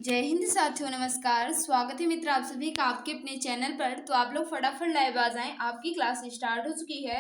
जय हिंद साथियों, नमस्कार। स्वागत है मित्र आप सभी का आपके अपने चैनल पर। तो आप लोग फटाफट लाइव आ जाएं, आपकी क्लास स्टार्ट हो चुकी है,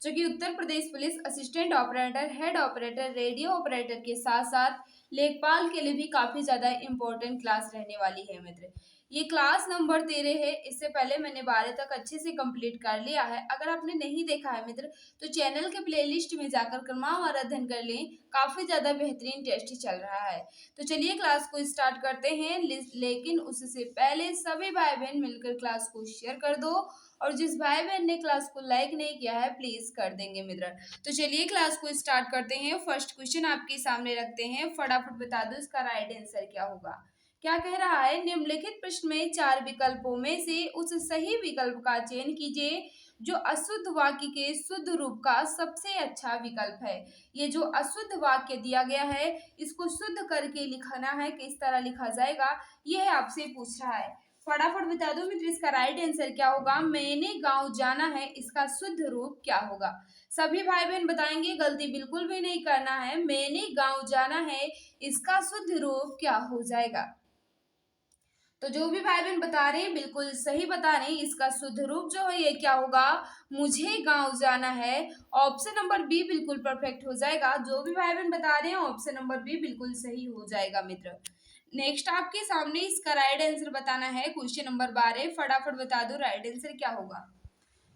जो कि Uttar Pradesh police assistant operator, head operator, radio operator के साथ साथ लेखपाल के लिए भी काफ़ी ज़्यादा इम्पोर्टेंट क्लास रहने वाली है मित्र। ये क्लास नंबर 13 है। इससे पहले मैंने 12 तक अच्छे से कंप्लीट कर लिया है। अगर आपने नहीं देखा है मित्र, तो चैनल के प्लेलिस्ट में जाकर क्रमवार अध्ययन कर लें। काफ़ी ज़्यादा बेहतरीन टेस्ट चल रहा है। तो चलिए क्लास को स्टार्ट करते हैं, लेकिन उससे पहले सभी भाई बहन मिलकर क्लास को शेयर कर दो, और जिस भाई बहन ने क्लास को लाइक नहीं किया है प्लीज कर देंगे मित्र। तो चलिए क्लास को स्टार्ट करते हैं। फर्स्ट क्वेश्चन आपके सामने रखते हैं, फटाफट बता दो इसका राइट आंसर क्या होगा। क्या कह रहा है, निम्नलिखित प्रश्न में 4 विकल्पों में से उस सही विकल्प का चयन कीजिए जो अशुद्ध वाक्य के शुद्ध रूप का सबसे अच्छा विकल्प है। ये जो अशुद्ध वाक्य दिया गया है, इसको शुद्ध करके लिखना है, किस तरह लिखा जाएगा यह आपसे पूछ रहा है। फटाफट बता दो मित्र इसका राइट आंसर क्या होगा। मैंने गांव जाना है, इसका शुद्ध रूप क्या होगा। सभी भाई बहन बताएंगे, गलती बिल्कुल भी नहीं करना है। मैंने गांव जाना है, इसका शुद्ध रूप क्या हो जाएगा। तो जो भी भाई बहन बता रहे हैं बिल्कुल सही बता रहे हैं। इसका शुद्ध रूप जो है ये क्या होगा, मुझे गांव जाना है। ऑप्शन नंबर बी बिल्कुल परफेक्ट हो जाएगा। जो भी भाई बहन बता रहे हैं ऑप्शन नंबर बी बिल्कुल सही हो जाएगा मित्र। नेक्स्ट आपके सामने इसका राइट आंसर बताना है। क्वेश्चन नंबर 12, फटाफट बता दो राइट आंसर क्या होगा।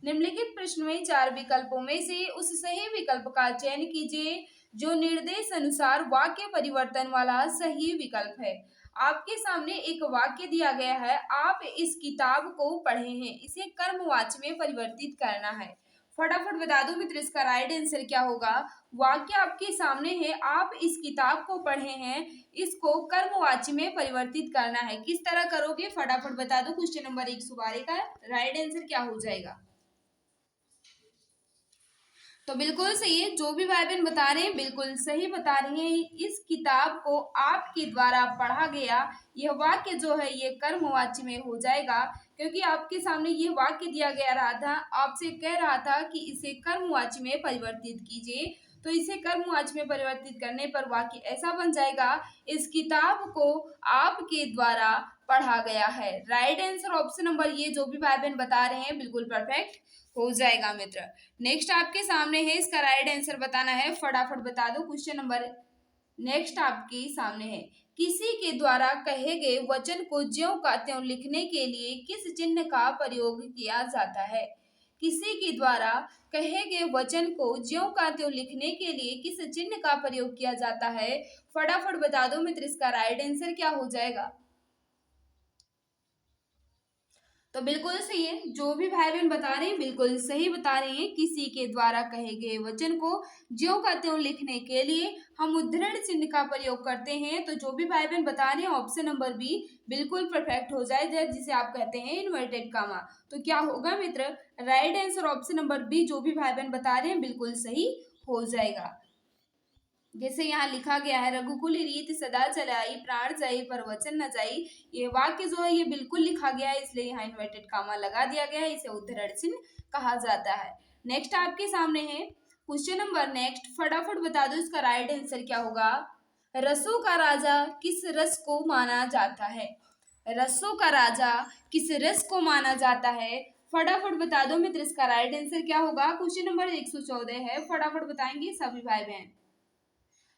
निम्नलिखित प्रश्न में 4 विकल्पों में से उस सही विकल्प का चयन कीजिए जो निर्देश अनुसार वाक्य परिवर्तन वाला सही विकल्प है। आपके सामने एक वाक्य दिया गया है, आप इस किताब को पढ़े हैं, इसे कर्मवाची में परिवर्तित करना है। फटाफट बता दो मित्र इसका राइट आंसर क्या होगा। वाक्य आपके सामने है, आप इस किताब को पढ़े हैं, इसको कर्मवाची में परिवर्तित करना है। किस तरह करोगे फटाफट बता दो। क्वेश्चन नंबर 112 का राइट आंसर क्या हो जाएगा। तो बिल्कुल सही है, जो भी भाई बहन बता रहे हैं बिल्कुल सही बता रही हैं। इस किताब को आपके द्वारा पढ़ा गया, यह वाक्य जो है ये कर्मवाची में हो जाएगा, क्योंकि आपके सामने ये वाक्य दिया गया रहा था, आपसे कह रहा था कि इसे कर्मवाची में परिवर्तित कीजिए। तो इसे कर्मवाची में परिवर्तित करने पर वाक्य ऐसा बन जाएगा, इस किताब को आपके द्वारा पढ़ा गया है। राइट आंसर ऑप्शन नंबर ये जो भी भाई बहन बता रहे हैं बिल्कुल परफेक्ट हो जाएगा मित्र। नेक्स्ट आपके सामने है, इसका राइट आंसर बताना है। फटाफट बता दो। क्वेश्चन नंबर नेक्स्ट आपके सामने है, किसी के द्वारा कहे गए वचन को ज्यों का त्यों लिखने के लिए किस चिन्ह का प्रयोग किया जाता है। किसी के द्वारा कहे गए वचन को ज्यों का त्यों लिखने के लिए किस चिन्ह का प्रयोग किया जाता है। फटाफट बता दो मित्र इसका राइट आंसर क्या हो जाएगा। तो बिल्कुल सही है, जो भी भाई बहन बता रहे हैं बिल्कुल सही बता रहे हैं। किसी के द्वारा कहे गए वचन को ज्यों का त्यों लिखने के लिए हम उद्धरण चिन्ह का प्रयोग करते हैं। तो जो भी भाई बहन बता रहे हैं ऑप्शन नंबर बी बिल्कुल परफेक्ट हो जाए, जिसे आप कहते हैं इन्वर्टेड कामा। तो क्या होगा मित्र, right answer option number B जो भी भाई बहन बता रहे हैं बिल्कुल सही हो जाएगा। जैसे यहाँ लिखा गया है, रघुकुल रीत सदा चलाई प्राण जाई पर वचन न जाई। ये वाक्य जो है ये बिल्कुल लिखा गया है, इसलिए यहाँ इन्वर्टेड कामा लगा दिया गया है, इसे उद्धरण चिन्ह कहा जाता है। नेक्स्ट आपके सामने है क्वेश्चन नंबर नेक्स्ट, फटाफट बता दो इसका राइट आंसर क्या होगा। रसों का राजा किस रस को माना जाता है। रसों का राजा किस रस को माना जाता है। फटाफट बता दो मित्र इसका राइट आंसर क्या होगा। क्वेश्चन नंबर 114 है, फटाफट बताएंगे सभी भाई बहन।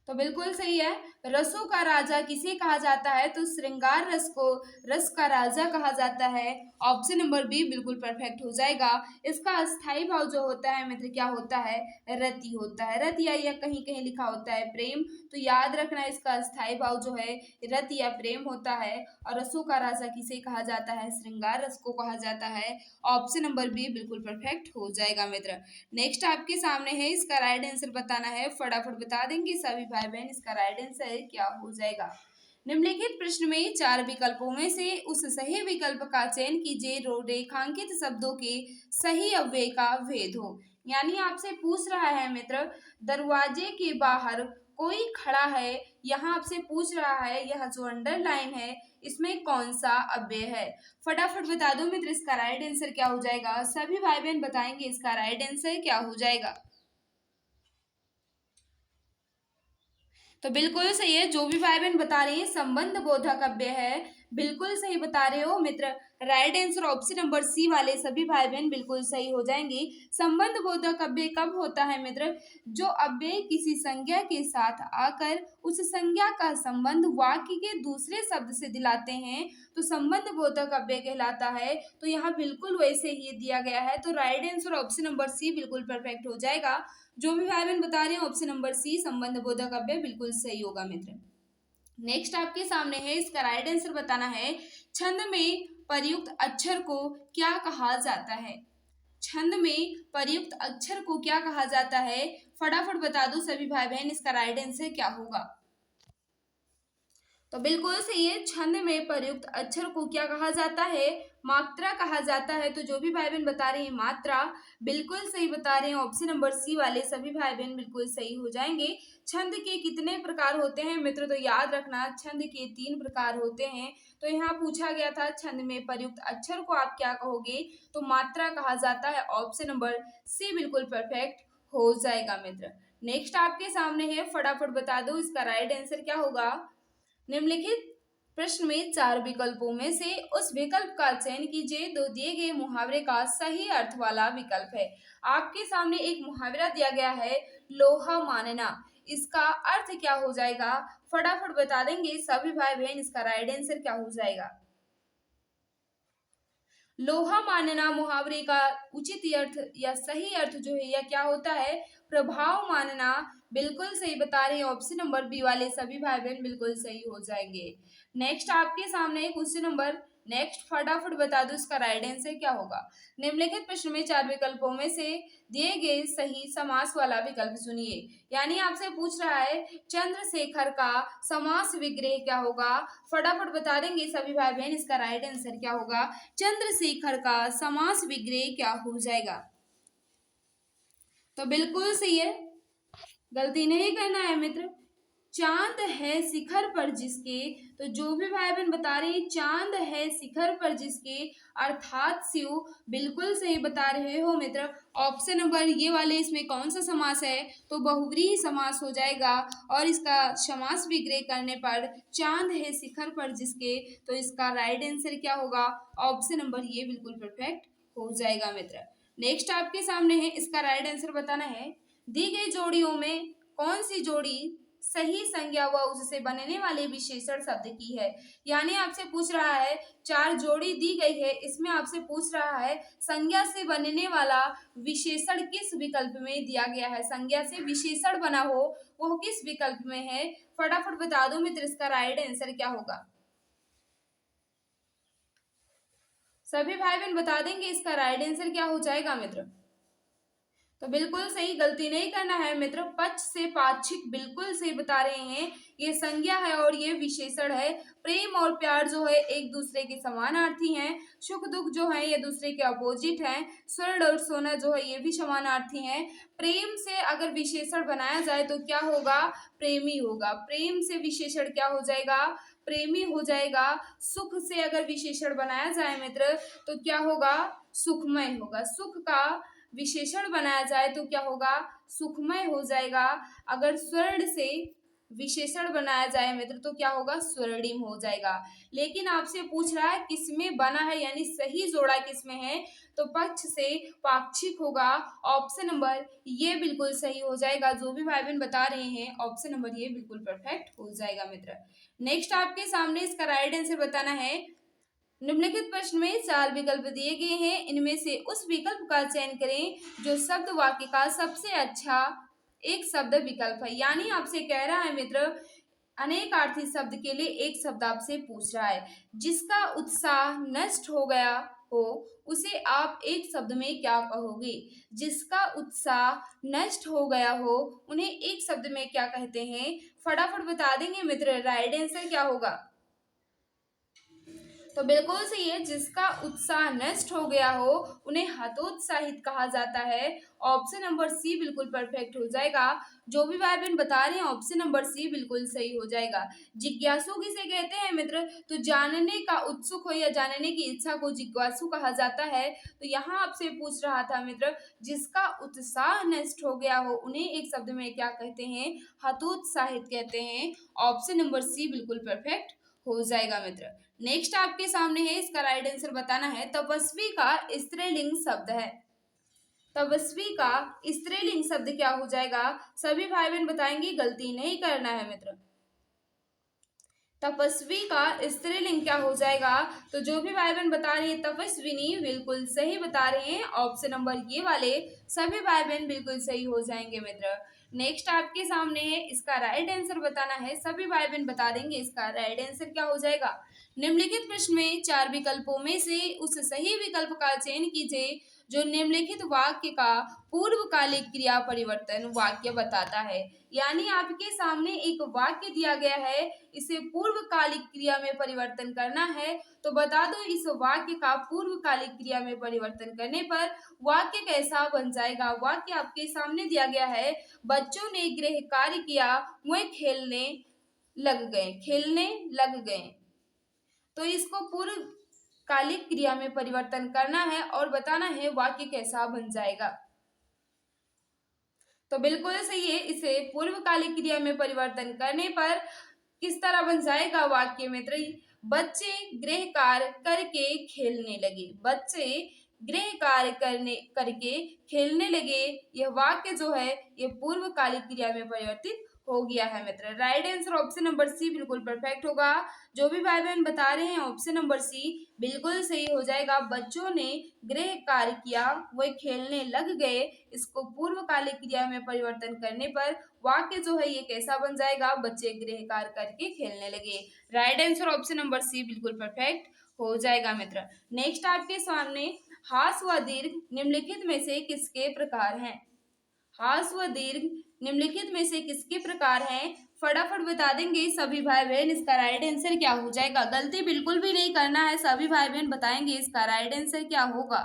तो बिल्कुल सही है, रसों का राजा किसे कहा जाता है, तो श्रृंगार रस को रस का राजा कहा जाता है। ऑप्शन नंबर बी बिल्कुल परफेक्ट हो जाएगा। इसका अस्थाई भाव जो होता है मित्र क्या होता है, रति होता है। रति या कहीं कहीं लिखा होता है प्रेम, तो याद रखना इसका अस्थाई भाव जो है रति या प्रेम होता है। और रसों का राजा किसे कहा जाता है, श्रृंगार रस को कहा जाता है। ऑप्शन नंबर बी बिल्कुल परफेक्ट हो जाएगा मित्र। नेक्स्ट आपके सामने है, इसका राइट आंसर बताना है। फटाफट बता देंगे सभी भाई बहन इसका राइट आंसर क्या हो जाएगा। निम्नलिखित प्रश्न में 4 विकल्पों में से उस सही विकल्प का चयन कीजिए जो रेखांकित शब्दों के सही अव्यय का भेद हो। यानी आपसे पूछ रहा है मित्र, दरवाजे के बाहर कोई खड़ा है, यहाँ आपसे पूछ रहा है यह जो अंडरलाइन है इसमें कौन सा अव्यय है। फटाफट बता दो मित्र इसका राइट आंसर क्या हो जाएगा। सभी भाई बहन बताएंगे इसका राइट आंसर क्या हो जाएगा। तो बिल्कुल सही है, जो भी भाई बहन बता रही है संबंध बोधक अव्यय है, बिल्कुल सही बता रहे हो मित्र। Right answer option number C वाले सभी भाई बहन बिल्कुल सही हो जाएंगे। संबंध बोधक अव्यय कब होता है मित्र? जो अव्यय किसी संज्ञा के साथ आकर उस संज्ञा का संबंध वाक्य के दूसरे शब्द से दिलाते हैं तो संबंध बोधक अव्यय कहलाता है। तो यहाँ बिल्कुल वैसे ही दिया गया है, तो right answer option number C बिल्कुल परफेक्ट हो जाएगा। जो भी भाई बहन बता रहे हैं ऑप्शन नंबर सी संबंध बोधक अव्यय बिल्कुल सही होगा मित्र। नेक्स्ट आपके सामने है, इसका राइट आंसर बताना है। छंद में प्रयुक्त अक्षर को क्या कहा जाता है? छंद में प्रयुक्त अक्षर को क्या कहा जाता है? फटाफट बता दो सभी भाई बहन, इसका राइट आंसर क्या होगा? तो बिल्कुल सही है, छंद में प्रयुक्त अक्षर को क्या कहा जाता है? मात्रा कहा जाता है। तो जो भी भाई बहन बता रहे हैं मात्रा, बिल्कुल सही बता रहे हैं, ऑप्शन नंबर सी वाले सभी भाई बहन बिल्कुल सही हो जाएंगे। छंद के कितने प्रकार होते हैं मित्र? तो याद रखना, छंद के 3 प्रकार होते हैं। तो यहाँ पूछा गया था छंद में प्रयुक्त अक्षर को आप क्या कहोगे? तो मात्रा कहा जाता है, ऑप्शन नंबर सी बिल्कुल परफेक्ट हो जाएगा मित्र। नेक्स्ट आपके सामने है, फटाफट बता दो इसका राइट आंसर क्या होगा? निम्नलिखित प्रश्न में 4 विकल्पों में से उस विकल्प का चयन कीजिए जो दिए गए मुहावरे का सही अर्थ वाला विकल्प है। आपके सामने एक मुहावरा दिया गया है, लोहा मानना। इसका अर्थ क्या हो जाएगा? फटाफट बता देंगे सभी भाई बहन, इसका राइट आंसर क्या हो जाएगा? लोहा मानना मुहावरे का उचित अर्थ या सही अर्थ जो है यह क्या होता है? प्रभाव मानना। बिल्कुल सही बता रहे हैं, ऑप्शन नंबर बी वाले सभी भाई बहन बिल्कुल सही हो जाएंगे। नेक्स्ट आपके सामने क्वेश्चन नंबर, नेक्स्ट फटाफट बता दो इसका राइट आंसर क्या होगा? निम्नलिखित प्रश्न में 4 विकल्पों में से दिए गए सही समास वाला विकल्प चुनिए। यानी आपसे पूछ रहा है चंद्रशेखर का समास विग्रह क्या होगा? फटाफट बता देंगे सभी भाई बहन, इसका राइट आंसर क्या होगा? चंद्रशेखर का समास विग्रह क्या हो जाएगा? तो बिल्कुल सही है, गलती नहीं करना है मित्र। चांद है शिखर पर जिसके, तो जो भी भाई बहन बता रहे हैं चांद है शिखर पर जिसके अर्थात शिव, बिल्कुल सही बता रहे हो मित्र। ऑप्शन नंबर ये वाले इसमें कौन सा समास है? तो बहुव्रीहि समास हो जाएगा। और इसका समास विग्रह करने पर चांद है शिखर पर जिसके, तो इसका राइट आंसर क्या होगा? ऑप्शन नंबर ये बिल्कुल परफेक्ट हो जाएगा मित्र। नेक्स्ट आपके सामने है, इसका राइट आंसर बताना है। दी गई जोड़ियों में कौन सी जोड़ी सही संज्ञा व उससे बनने वाले विशेषण शब्द की है? यानी आपसे पूछ रहा है 4 जोड़ी दी गई है, इसमें आपसे पूछ रहा है संज्ञा से बनने वाला विशेषण किस विकल्प में दिया गया है? संज्ञा से विशेषण बना हो वह किस विकल्प में है? फटाफट बता दो मित्र, इसका राइट आंसर क्या होगा? सभी भाई बहन बता देंगे इसका राइट आंसर क्या हो जाएगा मित्र? तो बिल्कुल सही, गलती नहीं करना है मित्र। पक्ष से पाक्षिक बिल्कुल सही बता रहे हैं, ये संज्ञा है और ये विशेषण है। प्रेम और प्यार जो है एक दूसरे के समानार्थी हैं। सुख दुख जो है ये दूसरे के अपोजिट हैं। स्वर्ण और सोना जो है ये भी समानार्थी हैं। प्रेम से अगर विशेषण बनाया जाए तो क्या होगा? प्रेमी होगा। प्रेम से विशेषण क्या हो जाएगा? प्रेमी हो जाएगा। सुख से अगर विशेषण बनाया जाए मित्र तो क्या होगा? सुखमय होगा। सुख का विशेषण बनाया जाए तो क्या होगा? सुखमय हो जाएगा। अगर स्वर्ण से विशेषण बनाया जाए मित्र तो क्या होगा? स्वर्णिम हो जाएगा। लेकिन आपसे पूछ रहा है किसमें बना है, यानी सही जोड़ा किसमें है? तो पक्ष से पाक्षिक होगा। ऑप्शन नंबर ये बिल्कुल सही हो जाएगा। जो भी भाई बहन बता रहे हैं ऑप्शन नंबर ये बिल्कुल परफेक्ट हो जाएगा मित्र। नेक्स्ट आपके सामने इसका राइट आंसर बताना है। निम्नलिखित प्रश्न में 4 विकल्प दिए गए हैं, इनमें से उस विकल्प का चयन करें जो शब्द वाक्य का सबसे अच्छा एक शब्द विकल्प है। यानी आपसे कह रहा है मित्र अनेकार्थी शब्द के लिए एक शब्द आपसे पूछ रहा है, जिसका उत्साह नष्ट हो गया हो उसे आप एक शब्द में क्या कहोगे? जिसका उत्साह नष्ट हो गया हो उन्हें एक शब्द में क्या कहते हैं? फटाफट बता देंगे मित्र, राइट आंसर क्या होगा? तो बिल्कुल सही है, जिसका उत्साह नष्ट हो गया हो उन्हें हतोत्साहित कहा जाता है। ऑप्शन नंबर सी बिल्कुल परफेक्ट हो जाएगा। जो भी भाई बहन बता रहे हैं ऑप्शन नंबर सी बिल्कुल सही हो जाएगा। जिज्ञासु किसे कहते हैं मित्र? तो जानने का उत्सुक हो या जानने की इच्छा को जिज्ञासु कहा जाता है। तो यहाँ आपसे पूछ रहा था मित्र, जिसका उत्साह नष्ट हो गया हो उन्हें एक शब्द में क्या कहते हैं? हतोत्साहित कहते हैं। ऑप्शन नंबर सी बिल्कुल परफेक्ट हो जाएगा मित्र। नेक्स्ट आपके सामने है, इसका राइट आंसर बताना है। तपस्वी का स्त्रीलिंग शब्द है। तपस्वी का स्त्रीलिंग शब्द क्या हो जाएगा? सभी भाई बहन बताएंगे, गलती नहीं करना है मित्र। तपस्वी का स्त्रीलिंग क्या हो जाएगा? तो जो भी भाई बहन बता रहे हैं तपस्विनी बिल्कुल सही बता रहे हैं। ऑप्शन नंबर ये वाले सभी भाई बहन बिल्कुल सही हो जाएंगे मित्र। नेक्स्ट आपके सामने है, इसका राइट आंसर बताना है। सभी भाई बहन बता देंगे, इसका राइट आंसर क्या हो जाएगा? निम्नलिखित प्रश्न में 4 विकल्पों में से उस सही विकल्प का चयन कीजिए जो निम्नलिखित वाक्य का पूर्वकालिक क्रिया परिवर्तन वाक्य बताता है। यानी आपके सामने एक वाक्य दिया गया है, इसे पूर्वकालिक क्रिया में परिवर्तन करना है। तो बता दो इस वाक्य का पूर्वकालिक क्रिया में परिवर्तन करने पर वाक्य कैसा बन जाएगा? वाक्य आपके सामने दिया गया है, बच्चों ने गृह कार्य किया, वह खेलने लग गए। खेलने लग गए, तो इसको पूर्वकालिक क्रिया में परिवर्तन करना है और बताना है वाक्य कैसा बन जाएगा। तो बिल्कुल सही है, इसे पूर्वकालिक क्रिया में परिवर्तन करने पर किस तरह बन जाएगा वाक्य मित्र? बच्चे गृह कार्य करके खेलने लगे। बच्चे गृह कार्य करके खेलने लगे। यह वाक्य जो है ये पूर्वकालिक क्रिया में परिवर्तित हो गया है मित्र। Right answer option number C बिल्कुल परफेक्ट होगा। जो भी भाई बहन बता रहे हैं ऑप्शन नंबर सी बिल्कुल सही हो जाएगा। बच्चों ने गृह कार्य किया, वह खेलने लग गए। इसको पूर्वकालिक क्रिया में परिवर्तन करने पर वाक्य जो है ये कैसा बन जाएगा? बच्चे गृह कार्य करके खेलने लगे। Right answer option number C बिल्कुल परफेक्ट हो जाएगा मित्र। नेक्स्ट आपके सामने हास व दीर्घ निम्नलिखित में से किसके प्रकार हैं? हास व दीर्घ निम्नलिखित में से किसके प्रकार हैं? फटाफट बता देंगे सभी भाई बहन, इसका राइट आंसर क्या हो जाएगा? गलती बिल्कुल भी नहीं करना है, सभी भाई बहन बताएंगे इसका राइट आंसर क्या होगा।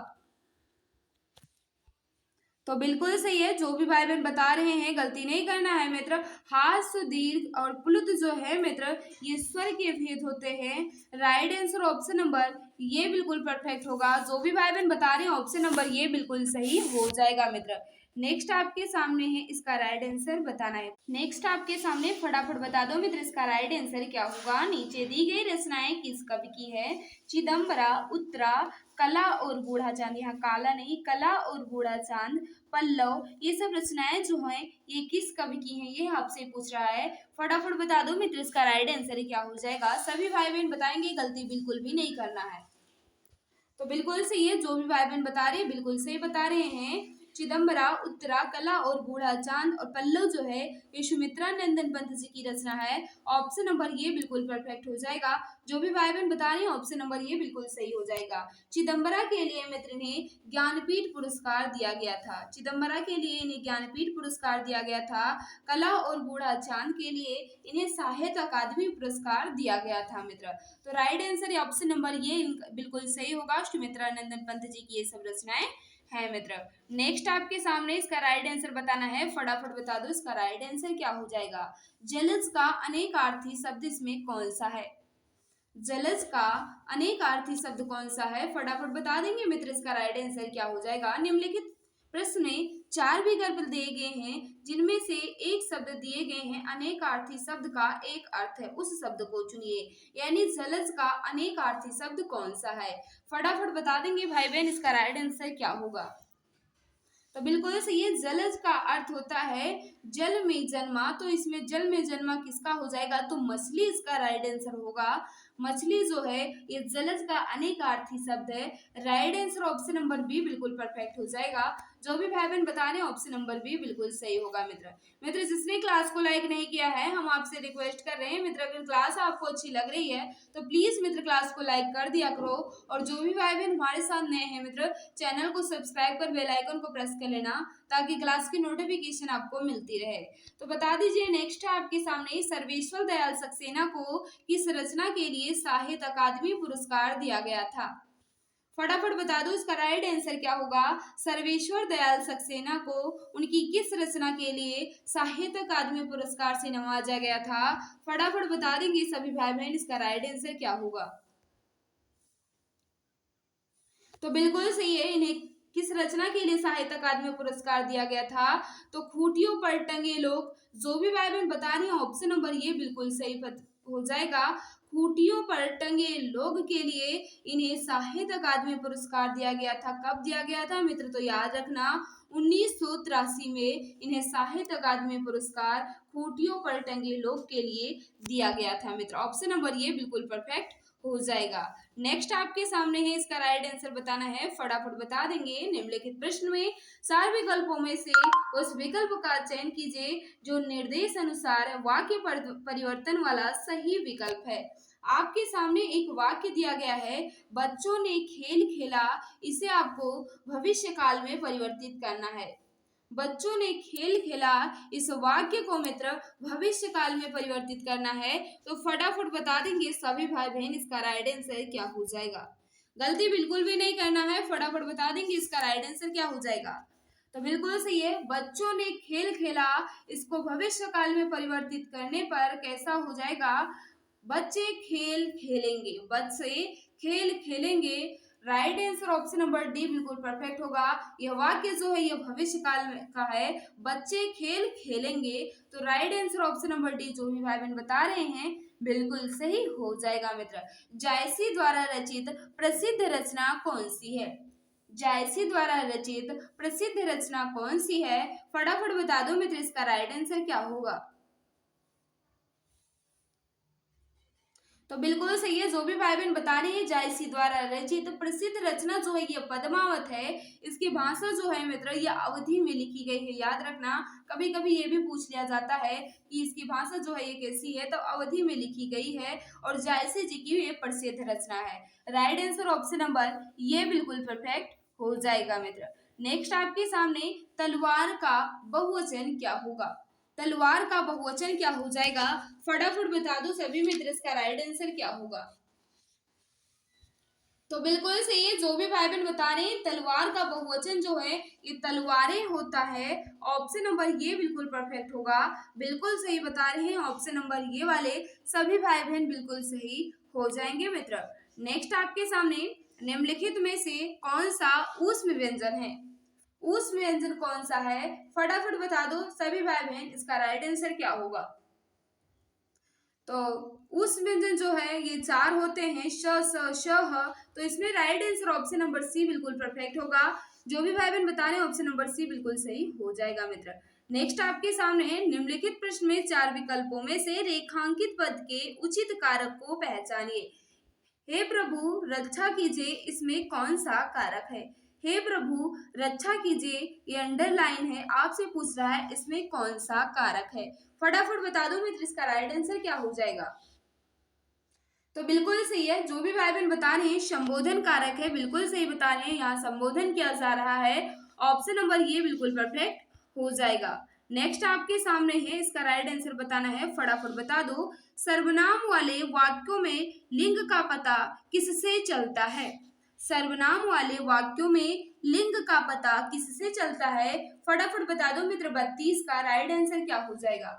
तो बिल्कुल सही है, जो भी भाई बहन बता रहे हैं गलती नहीं करना है मित्र। हास दीर्घ और प्लुत जो है मित्र ये स्वर के भेद होते हैं। राइट आंसर ऑप्शन नंबर ये बिल्कुल परफेक्ट होगा। जो भी भाई बहन बता रहे हैं ऑप्शन नंबर ये बिल्कुल सही हो जाएगा मित्र। नेक्स्ट आपके सामने है, इसका राइट आंसर बताना है। नेक्स्ट आपके सामने फटाफट बता दो मित्र, इसका राइट आंसर क्या होगा। नीचे दी गई रचनाएं किस कवि की है? चिदम्बरा, उत्तरा, कला और बूढ़ा चांद। यहाँ काला नहीं, कला और बूढ़ा चांद, पल्लव, ये सब रचनाएं जो हैं ये किस कवि की हैं ये आपसे पूछ रहा है। फटाफट बता दो मित्र, इसका राइट आंसर क्या हो जाएगा। सभी भाई बहन बताएंगे, गलती बिल्कुल भी नहीं करना है। तो बिल्कुल सही है, जो भी भाई बहन बता रहे हैं बिल्कुल सही बता रहे हैं। चिदम्बरा, उत्तरा, कला और बूढ़ा चांद और पल्लव जो है ये सुमित्रा नंदन पंत जी की रचना है। ऑप्शन नंबर ये बिल्कुल परफेक्ट हो जाएगा। जो भी भाई बहन बता रहे हैं ऑप्शन नंबर ये बिल्कुल सही हो जाएगा। चिदम्बरा के लिए मित्र ने ज्ञानपीठ पुरस्कार दिया गया था। चिदम्बरा के लिए इन्हें ज्ञानपीठ पुरस्कार दिया गया था। कला और बूढ़ा चांद के लिए इन्हें साहित्य अकादमी पुरस्कार दिया गया था मित्र। तो राइट आंसर ऑप्शन नंबर ये बिल्कुल सही होगा। सुमित्रा नंदन पंत जी की ये सब रचनाएं है मित्र। नेक्स्ट आपके सामने इसका राइट आंसर बताना है। फटाफट बता दो इसका राइट आंसर क्या हो जाएगा। जलज का अनेकार्थी शब्द इसमें कौन सा है? जलज का अनेकार्थी शब्द कौन सा है? फटाफट बता देंगे मित्र, इसका राइट आंसर क्या हो जाएगा। निम्नलिखित प्रश्न में 4 विकल्प दिए गए हैं जिनमें से एक शब्द दिए गए हैं अनेकार्थी शब्द का एक अर्थ है, उस शब्द को चुनिए। यानी जलज का अनेकार्थी शब्द कौन सा है? फटाफट बता देंगे भाई बहन, इसका राइट आंसर क्या होगा। तो बिल्कुल सही है, जलज का अर्थ होता है जल में जन्मा। तो इसमें जल में जन्मा किसका हो जाएगा? तो मछली इसका राइट आंसर होगा। मछली जो है ये जलज का अनेकार्थी शब्द है। Right answer option number B बिल्कुल परफेक्ट हो जाएगा। जो भी भाई बहन बता रहे हैं ऑप्शन नंबर बी बिल्कुल सही होगा मित्र जिसने क्लास को लाइक नहीं किया है हम आपसे रिक्वेस्ट कर रहे हैं मित्र, अगर क्लास आपको अच्छी लग रही है तो प्लीज मित्र क्लास को लाइक कर दिया करो। और जो भी भाई बहन हमारे साथ नए हैं मित्र, चैनल को सब्सक्राइब कर बेल आइकन को प्रेस कर लेना ताकि क्लास की नोटिफिकेशन आपको मिलती रहे। तो बता दीजिए नेक्स्ट है आपके सामने, सर्वेश्वर दयाल सक्सेना को किस रचना के लिए साहित्य अकादमी पुरस्कार दिया गया था? फटाफट बता दो इसका राइट आंसर क्या होगा। सर्वेश्वर दयाल सक्सेना को उनकी किस रचना के लिए साहित्य अकादमी पुरस्कार से नवाजा गया था? फटाफट बता देंगे सभी भाई बहन इसका राइट आंसर क्या होगा। तो बिल्कुल सही है, इन्हें किस रचना के लिए साहित्य अकादमी पुरस्कार दिया गया था? तो खूंटियों पर टंगे लोग। जो भी भाई बहन बता रही हैं ऑप्शन नंबर ये बिल्कुल सही हो जाएगा। खूंटियों पर टंगे लोग के लिए इन्हें साहित्य अकादमी पुरस्कार दिया गया था। कब दिया गया था मित्र? तो याद रखना 1983 में इन्हें साहित्य अकादमी पुरस्कार खूंटियों पर टंगे लोग के लिए दिया गया था मित्र। ऑप्शन नंबर ये बिल्कुल परफेक्ट हो जाएगा। नेक्स्ट आपके सामने है, इसका राइट आंसर बताना है, फटाफट बता देंगे। निम्नलिखित प्रश्न में 4 विकल्पों में से उस विकल्प का चयन कीजिए जो निर्देश अनुसार वाक्य परिवर्तन वाला सही विकल्प है। आपके सामने एक वाक्य दिया गया है, बच्चों ने खेल खेला, इसे आपको भविष्य काल में परिवर्तित करना है। बच्चों ने खेल खेला, इस वाक्य को मित्र भविष्य काल में परिवर्तित करना है। तो फटाफट बता देंगे सभी भाई बहन इसका राइट आंसर क्या हो जाएगा। गलती बिल्कुल भी नहीं करना है, फटाफट बता देंगे इसका राइट आंसर क्या हो जाएगा। तो बिल्कुल सही है, बच्चों ने खेल खेला, इसको भविष्य काल में परिवर्तित करने पर कैसा हो जाएगा? बच्चे खेल खेलेंगे, बच्चे खेल खेलेंगे। Right answer option number D बिल्कुल परफेक्ट होगा। यह वाक्य जो है यह भविष्य काल का है, बच्चे खेल खेलेंगे। तो right answer option number D जो भी भाई बहन बता रहे हैं बिल्कुल सही हो जाएगा मित्र। जायसी द्वारा रचित प्रसिद्ध रचना कौन सी है? जायसी द्वारा रचित प्रसिद्ध रचना कौन सी है? फटाफट बता दो मित्र इसका राइट आंसर क्या होगा। तो बिल्कुल सही है, जो भी भाई बहन बता रहे हैं जायसी द्वारा रचित प्रसिद्ध रचना जो है ये पद्मावत है। इसकी भाषा जो है मित्र ये अवधि में लिखी गई है। याद रखना, कभी कभी ये भी पूछ लिया जाता है कि इसकी भाषा जो है ये कैसी है, तो अवधि में लिखी गई है और जायसी जी की ये प्रसिद्ध रचना है। राइट आंसर ऑप्शन नंबर ये बिल्कुल परफेक्ट हो जाएगा मित्र। नेक्स्ट आपके सामने, तलवार का बहुवचन क्या होगा? तलवार का बहुवचन क्या हो जाएगा? फटाफट बता दो सभी मित्र इसका राइट आंसर क्या होगा। तो बिल्कुल सही है, जो भी भाई बहन बता रहे हैं तलवार का बहुवचन जो है ये तलवारें होता है। ऑप्शन नंबर ये बिल्कुल परफेक्ट होगा। बिल्कुल सही बता रहे हैं, ऑप्शन नंबर ये वाले सभी भाई बहन बिल्कुल सही हो जाएंगे मित्र। नेक्स्ट आपके सामने, निम्नलिखित में से कौन सा ऊष्म व्यंजन है? ऊष्म व्यंजन कौन सा है? फटाफट बता दो सभी भाई बहन इसका राइट आंसर क्या होगा। तो ऊष्म व्यंजन जो है ये 4 होते हैं, श, स, श, ह। तो इसमें right answer option number C बिल्कुल परफेक्ट होगा। जो भी भाई बहन बता रहे हैं ऑप्शन नंबर सी बिल्कुल सही हो जाएगा मित्र। नेक्स्ट आपके सामने है, निम्नलिखित प्रश्न में 4 विकल्पों में से रेखांकित पद के उचित कारक को पहचानिए। हे प्रभु रक्षा कीजिए, इसमें कौन सा कारक है? हे प्रभु रक्षा कीजिए, ये अंडरलाइन है, आपसे पूछ रहा है इसमें कौन सा कारक है। फटाफट बता दो मित्र इसका राइट आंसर क्या हो जाएगा। तो बिल्कुल सही है, जो भी भाई बहन बता रहे हैं संबोधन कारक है, बिल्कुल सही बता रहे हैं, यहाँ संबोधन किया जा रहा है। ऑप्शन नंबर ये बिल्कुल परफेक्ट हो जाएगा। नेक्स्ट आपके सामने है, इसका राइट आंसर बताना है, फटाफट बता दो। सर्वनाम वाले वाक्यों में लिंग का पता किससे चलता है? सर्वनाम वाले वाक्यों में लिंग का पता किससे चलता है? फटाफट बता दो मित्र 32 का राइट आंसर क्या हो जाएगा।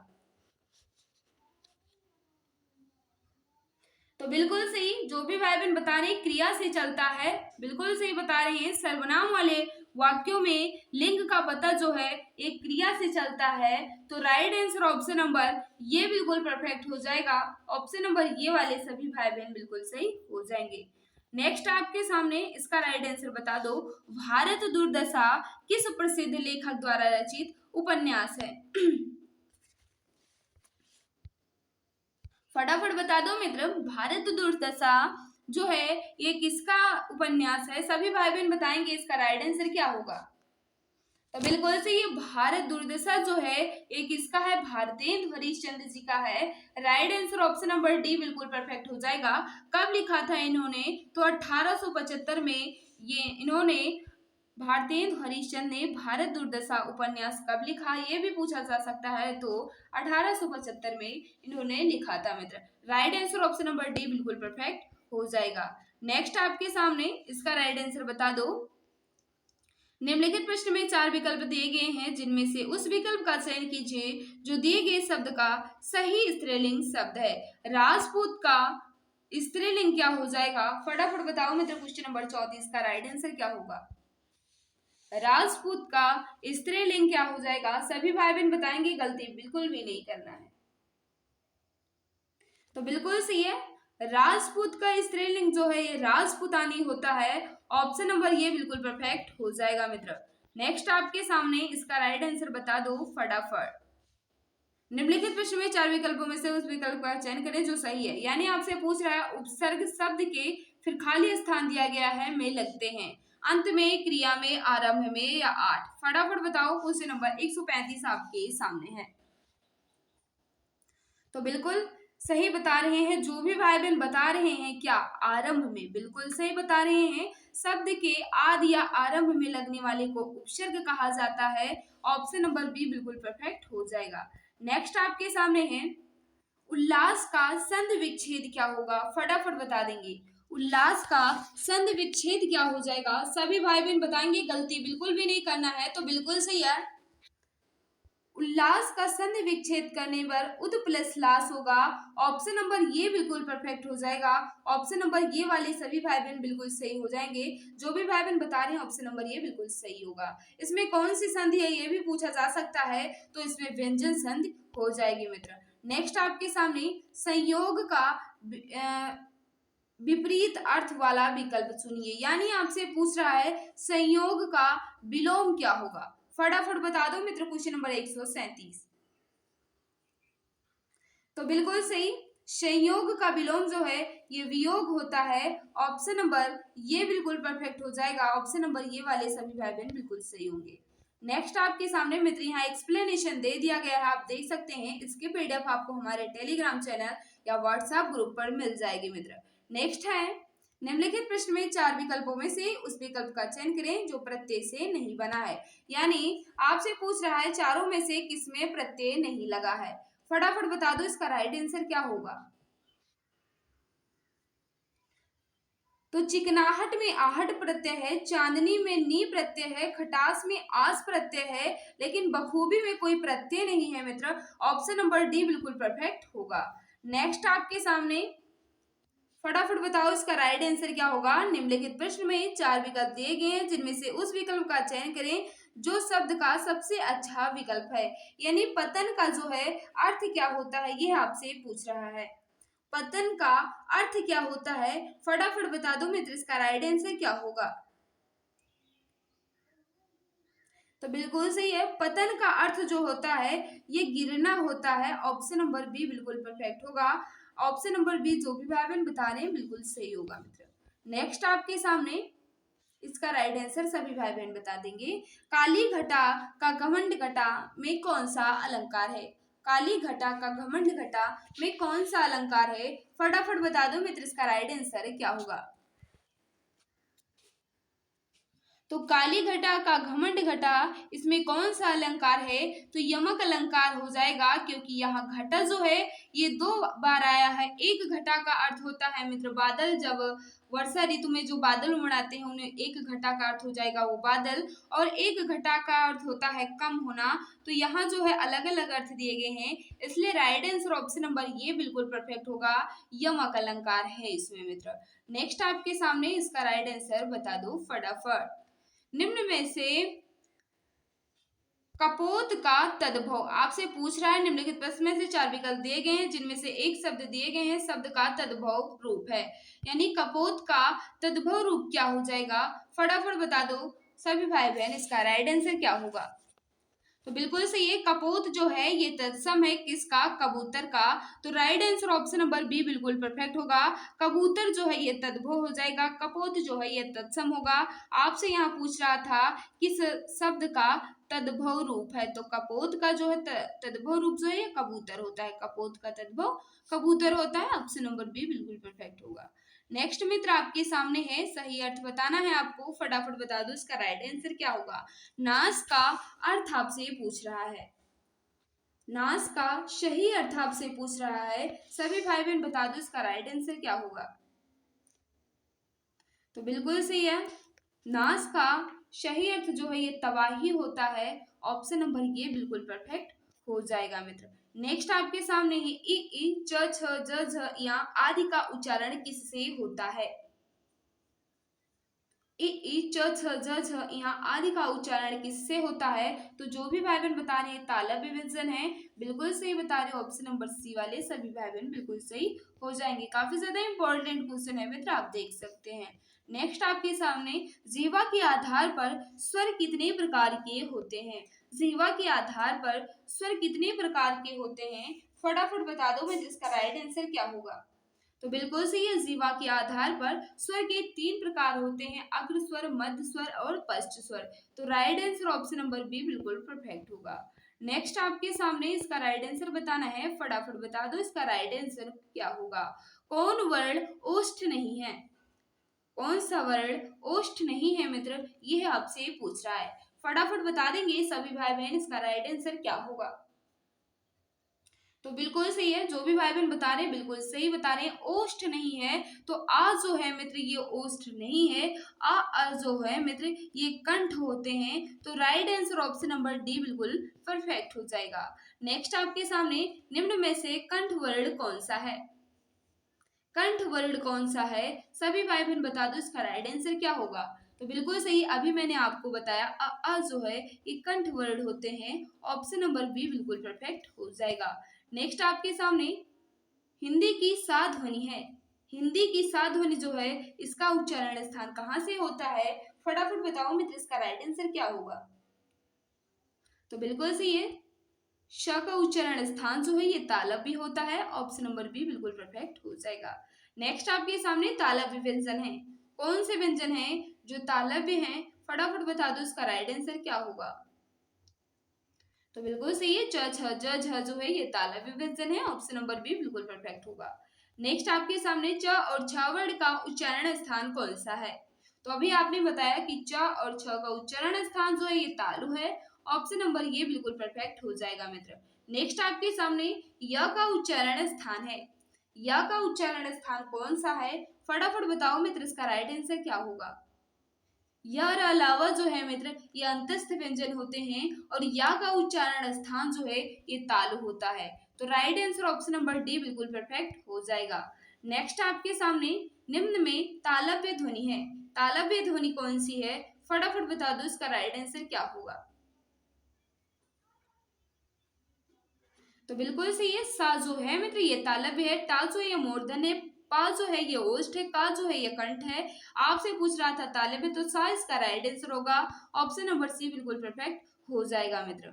तो बिल्कुल सही, जो भी भाई बहन बता रहे हैं क्रिया से चलता है, बिल्कुल सही बता रहे हैं। सर्वनाम वाले वाक्यों में लिंग का पता जो है एक क्रिया से चलता है। तो राइट आंसर ऑप्शन नंबर ये बिल्कुल परफेक्ट हो जाएगा। ऑप्शन नंबर ये वाले सभी भाई बहन बिल्कुल सही हो जाएंगे। नेक्स्ट आपके सामने इसका राइट आंसर बता दो। भारत दुर्दशा किस प्रसिद्ध लेखक द्वारा रचित उपन्यास है? फटाफट बता दो मित्र, भारत दुर्दशा जो है ये किसका उपन्यास है? सभी भाई बहन बताएंगे इसका राइट आंसर क्या होगा। तो बिल्कुल से ये भारत दुर्दशा जो है ये किसका है, भारतेंदु हरिश्चंद्र जी का है। Right answer option number D बिल्कुल परफेक्ट हो जाएगा। कब लिखा था इन्होंने, तो 1875 में ये इन्होंने भारतेंदु हरिश्चंद्र ने भारत दुर्दशा उपन्यास कब लिखा, ये भी पूछा जा सकता है। तो 1875 में इन्होंने लिखा था मित्र। Right answer option number D बिल्कुल परफेक्ट हो जाएगा। नेक्स्ट आपके सामने इसका राइट आंसर बता दो। निम्नलिखित प्रश्न में 4 विकल्प दिए गए हैं जिनमें से उस विकल्प का चयन कीजिए जो दिए गए शब्द का सही स्त्रीलिंग शब्द है। राजपूत का स्त्रीलिंग क्या हो जाएगा, फटाफट बताओ मित्र। क्वेश्चन नंबर 34 का राइट आंसर क्या होगा। राजपूत का स्त्रीलिंग क्या हो जाएगा, सभी भाई बहन बताएंगे, गलती बिल्कुल भी नहीं करना है। तो बिल्कुल सही है, राजपूत का स्त्रीलिंग जो है ये राजपूतानी होता है। ऑप्शन नंबर ये बिल्कुल परफेक्ट हो जाएगा मित्र। नेक्स्ट आपके सामने इसका राइट आंसर बता दो फटाफट। निम्नलिखित प्रश्न में 4 विकल्पों में से उस विकल्प का चयन करें जो सही है। यानी आपसे पूछ रहा है उपसर्ग शब्द के फिर खाली स्थान दिया गया है में लगते हैं, अंत में, क्रिया में, आरंभ में या आठ। फटाफट बताओ। क्वेश्चन नंबर 135 आपके सामने है। तो बिल्कुल सही बता रहे हैं, जो भी भाई बहन बता रहे हैं क्या, आरंभ में, बिल्कुल सही बता रहे हैं। शब्द के आदि या आरंभ में लगने वाले को उपसर्ग कहा जाता है। ऑप्शन नंबर बी बिल्कुल परफेक्ट हो जाएगा। नेक्स्ट आपके सामने है उल्लास का संधि विच्छेद क्या होगा, फटाफट बता देंगे। उल्लास का संधि विच्छेद क्या हो जाएगा, सभी भाई बहन बताएंगे, गलती बिल्कुल भी नहीं करना है। तो बिल्कुल सही है, उल्लास का संधि विच्छेद करने पर उद प्लस लास होगा। ऑप्शन नंबर ये बिल्कुल परफेक्ट हो जाएगा। ऑप्शन नंबर ये वाले सभी भाई बहन बिल्कुल सही हो जाएंगे। जो भी भाई बहन बता रहे हैं ऑप्शन नंबर ये बिल्कुल सही होगा। इसमें कौन सी संधि है ये भी पूछा जा सकता है, तो इसमें व्यंजन संधि हो जाएगी मित्र। नेक्स्ट आपके सामने संयोग का विपरीत अर्थ वाला विकल्प चुनिए। यानी आपसे पूछ रहा है संयोग का विलोम क्या होगा, फटाफट बता दो मित्र। Question number 137। तो बिल्कुल सही, संयोग का विलोम जो है ये वियोग होता है। ऑप्शन नंबर ये बिल्कुल परफेक्ट हो जाएगा। ऑप्शन नंबर ये वाले सभी भाई बहन बिल्कुल सही होंगे। नेक्स्ट आपके सामने मित्र यहाँ एक्सप्लेनेशन दे दिया गया है, आप देख सकते हैं। इसकी पीडीएफ आपको हमारे टेलीग्राम चैनल या व्हाट्सएप ग्रुप पर मिल जाएगी मित्र। नेक्स्ट है निम्नलिखित प्रश्न में 4 विकल्पों में से उस विकल्प का चयन करें जो प्रत्यय से नहीं बना है। यानी आपसे पूछ रहा है चारों में से किसमें प्रत्यय नहीं लगा है, फटाफट बता दो इसका राइट आंसर क्या होगा। तो चिकनाहट में आहट प्रत्यय है, चांदनी में नी प्रत्यय है, खटास में आस प्रत्यय है, लेकिन बखूबी में कोई प्रत्यय नहीं है मित्र। ऑप्शन नंबर डी बिल्कुल परफेक्ट होगा। नेक्स्ट आपके सामने फटाफट बताओ इसका राइट आंसर क्या होगा। निम्नलिखित प्रश्न में 4 विकल्प दिए गए हैं जिनमें से उस विकल्प का चयन करें जो शब्द का सबसे अच्छा विकल्प है। यानी पतन का जो है अर्थ क्या होता है ये आपसे पूछ रहा है। पतन का अर्थ क्या होता है, फटाफट बता दो मित्र इसका राइट आंसर क्या होगा। तो बिल्कुल सही है, पतन का अर्थ जो होता है ये गिरना होता है। ऑप्शन नंबर बी बिल्कुल परफेक्ट होगा। ऑप्शन नंबर बी जो भी भाई बहन बता रहे हैं बिल्कुल सही होगा मित्र। नेक्स्ट आपके सामने इसका राइट आंसर सभी भाई बहन बता देंगे। काली घटा का घमंड घटा में कौन सा अलंकार है, काली घटा का घमंड घटा में कौन सा अलंकार है, फटाफट बता दो मित्र इसका राइट आंसर क्या होगा। तो काली घटा का घमंड घटा इसमें कौन सा अलंकार है, तो यमक अलंकार हो जाएगा। क्योंकि यहाँ घटा जो है ये 2 बार आया है। एक घटा का अर्थ होता है मित्र बादल, जब वर्षा ऋतु में जो बादल उमड़ाते हैं उन्हें एक घटा का अर्थ हो जाएगा वो बादल, और एक घटा का अर्थ होता है कम होना। तो यहाँ जो है अलग अलग अर्थ दिए गए हैं, इसलिए राइट आंसर ऑप्शन नंबर ये बिल्कुल परफेक्ट होगा। यमक अलंकार है इसमें मित्र। नेक्स्ट आपके सामने इसका राइट आंसर बता दो फटाफट। निम्न में से कपोत का तद्भव आपसे पूछ रहा है। निम्नलिखित प्रश्न में से 4 विकल्प दिए गए हैं जिनमें से एक शब्द दिए गए हैं शब्द का तद्भव रूप है। यानी कपोत का तद्भव रूप क्या हो जाएगा, फटाफट बता दो सभी भाई बहन इसका राइट आंसर क्या होगा। तो बिल्कुल सही है, कपोत जो है ये तत्सम है किसका, कबूतर का। तो right answer option number B बिल्कुल परफेक्ट होगा। कबूतर जो है ये तद्भव हो जाएगा, कपोत जो है ये तत्सम होगा। आपसे यहाँ पूछ रहा था किस शब्द का तद्भव रूप है, तो कपोत का जो है तद्भव रूप जो है ये कबूतर होता है, कपोत का तद्भव कबूतर होता है। ऑप्शन नंबर बी बिल्कुल परफेक्ट होगा। नेक्स्ट मित्र आपके सामने है, सही अर्थ बताना है आपको, फटाफट बता दो इसका राइट आंसर क्या होगा। नास का अर्थ आपसे पूछ रहा है, नास का सही अर्थ आपसे पूछ रहा है। सभी भाई बहन बता दो इसका राइट आंसर क्या होगा। तो बिल्कुल सही है, नास का सही अर्थ जो है ये तबाही होता है। ऑप्शन नंबर ये बिल्कुल परफेक्ट हो जाएगा मित्र। नेक्स्ट आपके सामने है इ च छ ज झ या आदि का उच्चारण किससे होता है। इ च छ ज झ यहाँ आदि का उच्चारण किससे होता है, तो जो भी भाई बहन बता रहे हैं तालव्य विभेदन है, बिल्कुल सही बता रहे हो। ऑप्शन नंबर सी वाले सभी भाई बहन बिल्कुल सही हो जाएंगे। काफी ज्यादा इंपॉर्टेंट क्वेश्चन है मित्र, आप देख सकते हैं। नेक्स्ट आपके सामने जीवा के आधार पर स्वर कितने प्रकार के होते हैं। जीवा के आधार पर स्वर कितने प्रकार के होते हैं, फटाफट बता दो मैं जिसका राइट आंसर क्या होगा। तो बिल्कुल सही है, जीवा के आधार पर स्वर के 3 प्रकार होते हैं, अग्र स्वर, मध्य स्वर और पश्च स्वर। तो right answer option number B बिल्कुल परफेक्ट होगा। नेक्स्ट आपके सामने इसका राइट आंसर बताना है, फटाफट बता दो इसका राइट आंसर क्या होगा। कौन वर्ण ओष्ठ नहीं है, कौन सा वर्ण ओष्ठ नहीं है मित्र, यह आपसे पूछ रहा है। फटाफट बता देंगे सभी भाई बहन इसका राइट आंसर क्या होगा। तो बिल्कुल सही है, जो भी भाई बहन बता रहे हैं बिल्कुल सही बता रहे हैं। ओष्ठ नहीं है, तो आ जो है मित्र ये ओष्ठ नहीं है। आ जो है मित्र ये कंठ होते हैं। तो right answer option number D बिल्कुल परफेक्ट हो जाएगा। नेक्स्ट आपके सामने निम्न में से कंठ वर्ण कौन सा है, कंठ वर्ण कौन सा है, सभी भाई बहन बता दो इसका राइट आंसर क्या होगा। तो बिल्कुल सही, अभी मैंने आपको बताया अ जो है ये कंठ वर्ण होते हैं। ऑप्शन नंबर बी बिल्कुल परफेक्ट हो जाएगा। नेक्स्ट आपके सामने हिंदी की सा ध्वनि है, हिंदी की सा ध्वनि जो है इसका उच्चारण स्थान कहाँ से होता है, फटाफट बताओ मित्र इसका राइट आंसर क्या होगा। तो बिल्कुल सही है, श का उच्चारण स्थान जो है ये तालव्य होता है। ऑप्शन नंबर बी बिल्कुल परफेक्ट हो जाएगा। नेक्स्ट आपके सामने तालव्य व्यंजन है, कौन से व्यंजन है जो तालव्य हैं, फटाफट बता दो इसका राइट आंसर क्या होगा। तो बिल्कुल सही है, च छ ज झ जो है ये तालव्य व्यंजन है। ऑप्शन नंबर बी बिल्कुल परफेक्ट होगा। नेक्स्ट आपके सामने च और छ वर्ण का उच्चारण स्थान कौन सा है, तो अभी आपने बताया कि च और छ का उच्चारण स्थान जो है ये तालु है। ऑप्शन नंबर ये बिल्कुल परफेक्ट हो जाएगा मित्र। नेक्स्ट आपके सामने य का उच्चारण स्थान है, य का उच्चारण स्थान कौन सा है, फटाफट बताओ मित्र इसका राइट आंसर क्या होगा। यार अलावा जो है मित्र ये अंतस्थ व्यंजन होते हैं और या का उच्चारण स्थान जो है ये तालु होता है। तो right answer option number D बिल्कुल परफेक्ट हो जाएगा। नेक्स्ट आपके सामने निम्न में तालव्य ध्वनि है, तालव्य ध्वनि कौन सी है, फटाफट बता दो इसका राइट आंसर क्या होगा। तो बिल्कुल सही है, सा जो है मित्र ये तालव्य है, टा जो है ये मूर्धन्य है, पा जो है ये ओष्ठ है, का जो है ये कंठ है। आपसे पूछ रहा था तालव्य, तो सा इसका राइट आंसर होगा। ऑप्शन नंबर सी बिल्कुल परफेक्ट हो जाएगा मित्र।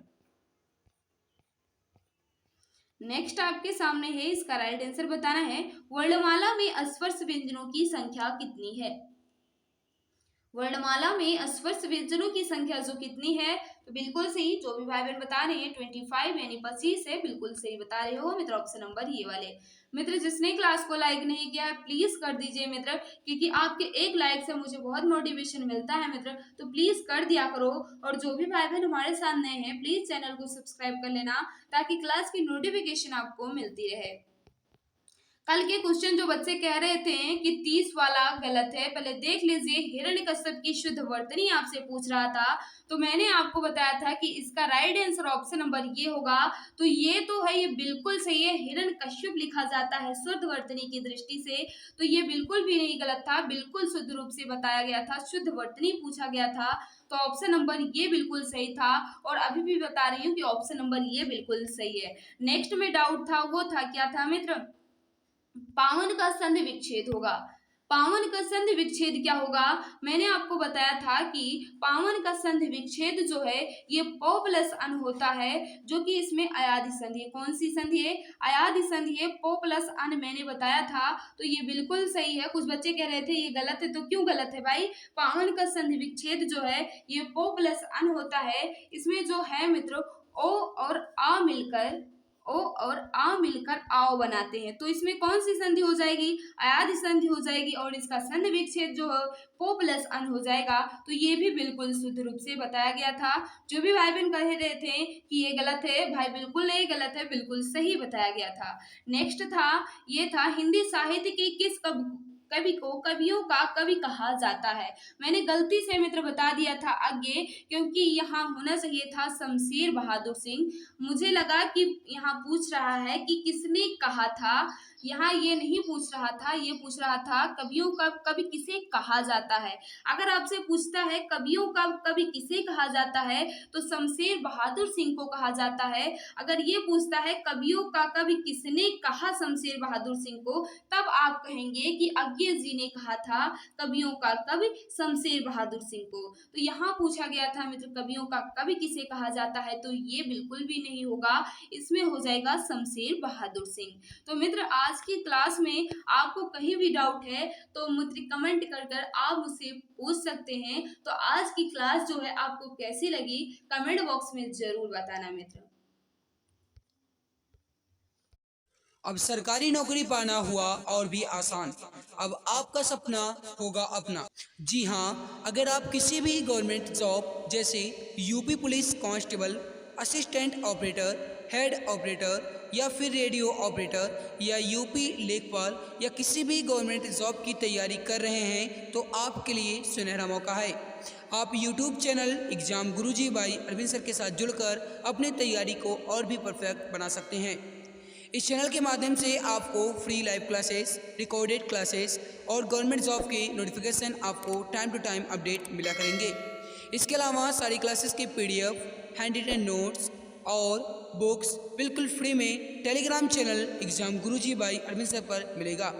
नेक्स्ट आपके सामने है, इसका राइट आंसर बताना है, वर्णमाला में अस्पर्श व्यंजनों की संख्या कितनी है। वर्णमाला में स्पर्श व्यंजनों की संख्या जो कितनी है, तो बिल्कुल सही, जो भी भाई बहन बता रहे हैं 25 यानी 25 है, बिल्कुल सही बता रहे हो मित्र। ऑप्शन नंबर ये वाले। मित्र जिसने क्लास को लाइक नहीं किया है प्लीज कर दीजिए मित्र, क्योंकि आपके एक लाइक से मुझे बहुत मोटिवेशन मिलता है मित्र, तो प्लीज कर दिया करो। और जो भी भाई बहन हमारे साथ नए हैं प्लीज चैनल को सब्सक्राइब कर लेना, ताकि क्लास की नोटिफिकेशन आपको मिलती रहे। कल के क्वेश्चन जो बच्चे कह रहे थे कि 30 वाला गलत है, पहले देख लीजिए। हिरण्यकश्यप की शुद्ध वर्तनी आपसे पूछ रहा था, तो मैंने आपको बताया था कि इसका राइट आंसर ऑप्शन नंबर ये होगा। तो ये तो है, ये बिल्कुल सही है, हिरण्यकश्यप लिखा जाता है शुद्ध वर्तनी की दृष्टि से। तो ये बिल्कुल भी नहीं गलत था, बिल्कुल शुद्ध रूप से बताया गया था, शुद्ध वर्तनी पूछा गया था। तो ऑप्शन नंबर ये बिल्कुल सही था, और अभी भी बता रही हूँ कि ऑप्शन नंबर ये बिल्कुल सही है। नेक्स्ट में डाउट था, वो था क्या था मित्र, पावन का संधि विच्छेद होगा, पावन का संधि विच्छेद क्या होगा? मैंने आपको बताया था कि पावन का संधि विच्छेद जो है ये प प्लस अन होता है, जो कि इसमें अयादि संधि है। कौन सी संधि है? अयादि संधि है, प प्लस अन मैंने बताया था, तो ये बिल्कुल सही है। कुछ बच्चे कह रहे थे ये गलत है, तो क्यों गलत है भाई? पावन का संधि विच्छेद जो है ये प प्लस अन होता है। इसमें जो है मित्रों ओ और आ मिलकर आओ बनाते हैं, तो इसमें कौन सी संधि हो जाएगी? अयादि संधि हो जाएगी, और इसका संधि विच्छेद जो है पो प्लस अन हो जाएगा। तो ये भी बिल्कुल शुद्ध रूप से बताया गया था। जो भी भाई बहन कह रहे थे कि ये गलत है, भाई बिल्कुल नहीं गलत है, बिल्कुल सही बताया गया था। नेक्स्ट था, ये था हिंदी साहित्य के किस कवि को कवियों का कवि कहा जाता है? मैंने गलती से मित्र बता दिया था आगे, क्योंकि यहाँ होना चाहिए था शमशेर बहादुर सिंह। मुझे लगा कि यहाँ पूछ रहा है कि किसने कहा था, यहाँ ये नहीं पूछ रहा था, ये पूछ रहा था कवियों का कवि किसे कहा जाता है। अगर आपसे पूछता है कवियों का कवि किसे कहा जाता है, तो शमशेर बहादुर सिंह को कहा जाता है। अगर ये पूछता है कवियों का कवि किसने कहा शमशेर बहादुर सिंह को, तब आप कहेंगे कि अज्ञे जी ने कहा था कवियों का कवि शमशेर बहादुर सिंह को। तो यहाँ पूछा गया था मित्र कवियों का कवि किसे कहा जाता है, तो ये बिल्कुल भी नहीं होगा, इसमें हो जाएगा शमशेर बहादुर सिंह। तो मित्र आज की क्लास में आपको कहीं भी डाउट है तो मित्र कमेंट कर आप मुझसे पूछ सकते हैं। तो आज की क्लास जो है आपको कैसी लगी कमेंट बॉक्स में जरूर बताना मित्र। अब सरकारी नौकरी पाना हुआ और भी आसान। अब आपका सपना होगा अपना। जी हाँ, अगर आप किसी भी गवर्नमेंट जॉब जैसे UP police constable, assistant operator, head operator या फिर रेडियो ऑपरेटर या यूपी लेखपाल या किसी भी गवर्नमेंट जॉब की तैयारी कर रहे हैं, तो आपके लिए सुनहरा मौका है। आप YouTube channel exam Guruji by Arvind sir के साथ जुड़कर अपनी तैयारी को और भी परफेक्ट बना सकते हैं। इस चैनल के माध्यम से आपको free live classes, recorded classes और गवर्नमेंट जॉब के नोटिफिकेशन आपको टाइम टू टाइम अपडेट मिला करेंगे। इसके अलावा सारी क्लासेस के PDF, हैंड रिटन नोट्स और बुक्स बिल्कुल फ्री में Telegram channel exam Guruji by Arvind sir पर मिलेगा।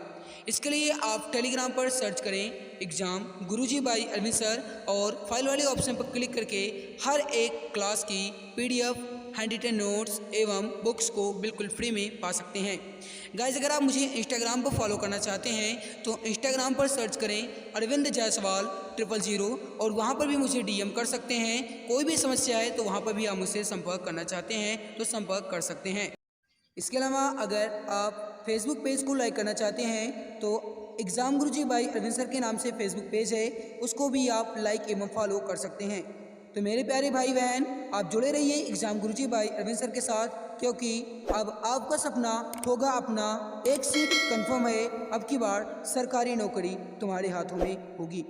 इसके लिए आप टेलीग्राम पर सर्च करें exam Guruji by Arvind sir और फाइल वाले ऑप्शन पर क्लिक करके हर एक क्लास की PDF, हैंड रिटन नोट्स एवं बुक्स को बिल्कुल फ्री में पा सकते हैं। गाइस, अगर आप मुझे इंस्टाग्राम पर फॉलो करना चाहते हैं तो इंस्टाग्राम पर सर्च करें अरविंद जायसवाल 000 और वहां पर भी मुझे DM कर सकते हैं। कोई भी समस्या है तो वहां पर भी आप मुझसे संपर्क करना चाहते हैं तो संपर्क कर सकते हैं। इसके अलावा अगर आप फेसबुक पेज को लाइक करना चाहते हैं तो exam Guruji by Arvind sir के नाम से फेसबुक पेज है, उसको भी आप लाइक एवं फॉलो कर सकते हैं। तो मेरे प्यारे भाई बहन, आप जुड़े रहिए exam Guruji by Arvind sir के साथ, क्योंकि अब आपका सपना होगा अपना। एक सीट कंफर्म है, अब की बार सरकारी नौकरी तुम्हारे हाथों में होगी।